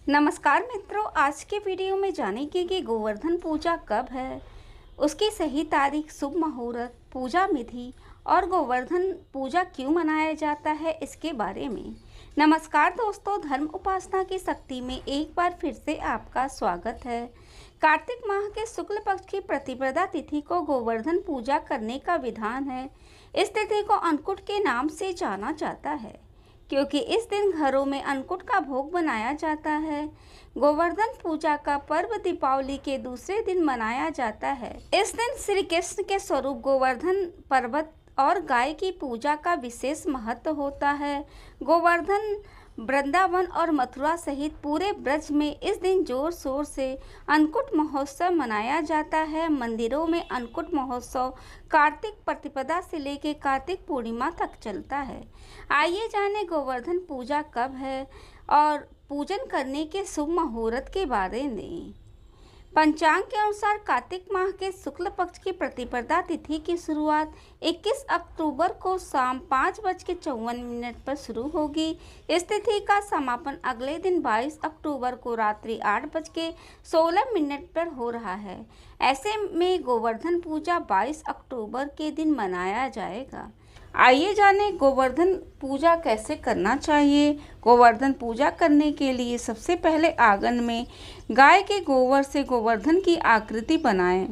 नमस्कार मित्रों, आज के वीडियो में जानेंगे कि गोवर्धन पूजा कब है, उसकी सही तारीख, शुभ मुहूर्त, पूजा विधि और गोवर्धन पूजा क्यों मनाया जाता है, इसके बारे में। नमस्कार दोस्तों, धर्म उपासना की शक्ति में एक बार फिर से आपका स्वागत है। कार्तिक माह के शुक्ल पक्ष की प्रतिपदा तिथि को गोवर्धन पूजा करने का विधान है। इस तिथि को अन्नकूट के नाम से जाना जाता है क्योंकि इस दिन घरों में अन्नकूट का भोग बनाया जाता है। गोवर्धन पूजा का पर्व दीपावली के दूसरे दिन मनाया जाता है। इस दिन श्री कृष्ण के स्वरूप गोवर्धन पर्वत और गाय की पूजा का विशेष महत्व होता है। गोवर्धन वृंदावन और मथुरा सहित पूरे ब्रज में इस दिन जोर शोर से अन्नकूट महोत्सव मनाया जाता है। मंदिरों में अन्नकूट महोत्सव कार्तिक प्रतिपदा से लेकर कार्तिक पूर्णिमा तक चलता है। आइए जाने गोवर्धन पूजा कब है और पूजन करने के शुभ मुहूर्त के बारे में। पंचांग के अनुसार कार्तिक माह के शुक्ल पक्ष की प्रतिपदा तिथि की शुरुआत 21 अक्टूबर को शाम 5:54 पर शुरू होगी। इस तिथि का समापन अगले दिन 22 अक्टूबर को रात्रि 8:16 पर हो रहा है। ऐसे में गोवर्धन पूजा 22 अक्टूबर के दिन मनाया जाएगा। आइए जाने गोवर्धन पूजा कैसे करना चाहिए। गोवर्धन पूजा करने के लिए सबसे पहले आंगन में गाय के गोबर से गोवर्धन की आकृति बनाएं।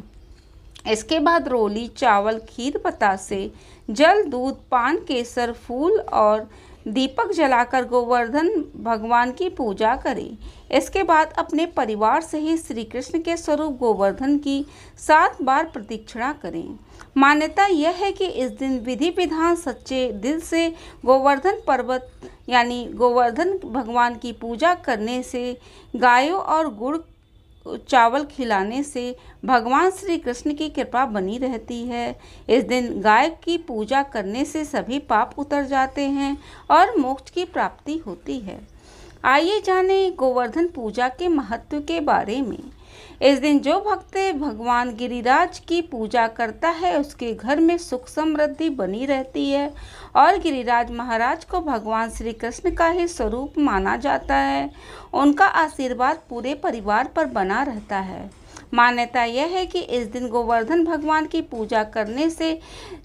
इसके बाद रोली, चावल, खीर, बतासे, जल, दूध, पान, केसर, फूल और दीपक जलाकर गोवर्धन भगवान की पूजा करें। इसके बाद अपने परिवार सहित श्री कृष्ण के स्वरूप गोवर्धन की 7 बार प्रदक्षिणा करें। मान्यता यह है कि इस दिन विधि विधान सच्चे दिल से गोवर्धन पर्वत यानी गोवर्धन भगवान की पूजा करने से, गायों और गुड़ चावल खिलाने से भगवान श्री कृष्ण की कृपा बनी रहती है। इस दिन गाय की पूजा करने से सभी पाप उतर जाते हैं और मोक्ष की प्राप्ति होती है। आइए जानें गोवर्धन पूजा के महत्व के बारे में। इस दिन जो भक्त भगवान गिरिराज की पूजा करता है उसके घर में सुख समृद्धि बनी रहती है और गिरिराज महाराज को भगवान श्री कृष्ण का ही स्वरूप माना जाता है। उनका आशीर्वाद पूरे परिवार पर बना रहता है। मान्यता यह है कि इस दिन गोवर्धन भगवान की पूजा करने से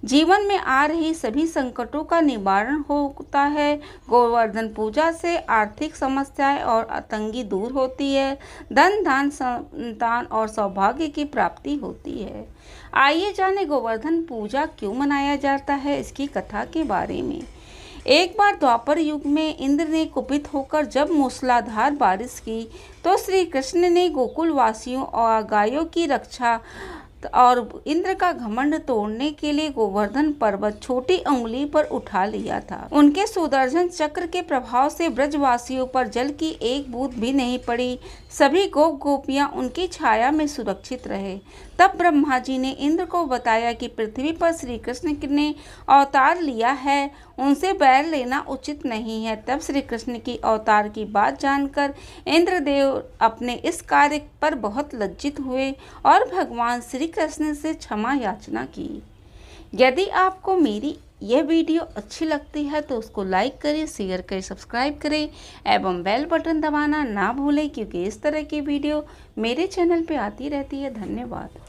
जीवन में आ रही सभी संकटों का निवारण होता है। गोवर्धन पूजा से आर्थिक समस्याएं और तंगी दूर होती है, धन धान संतान और सौभाग्य की प्राप्ति होती है। आइए जाने गोवर्धन पूजा क्यों मनाया जाता है, इसकी कथा के बारे में। एक बार द्वापर युग में इंद्र ने कुपित होकर जब मूसलाधार बारिश की तो श्री कृष्ण ने गोकुल वासियों और गायों की रक्षा और इंद्र का घमंड तोड़ने के लिए गोवर्धन पर्वत छोटी उंगली पर उठा लिया था। उनके सुदर्शन चक्र के प्रभाव से ब्रजवासियों पर जल की एक बूंद भी नहीं पड़ी। सभी गोप गोपियां उनकी छाया में सुरक्षित रहे। तब ब्रह्मा जी ने इंद्र को बताया कि पृथ्वी पर श्री कृष्ण ने अवतार लिया है, उनसे बैर लेना उचित नहीं है। तब श्री कृष्ण की अवतार की बात जानकर इंद्रदेव अपने इस कार्य पर बहुत लज्जित हुए और भगवान श्री कृष्ण से क्षमा याचना की। यदि आपको मेरी यह वीडियो अच्छी लगती है तो उसको लाइक करें, शेयर करें, सब्सक्राइब करें एवं बेल बटन दबाना ना भूलें क्योंकि इस तरह की वीडियो मेरे चैनल पे आती रहती है। धन्यवाद।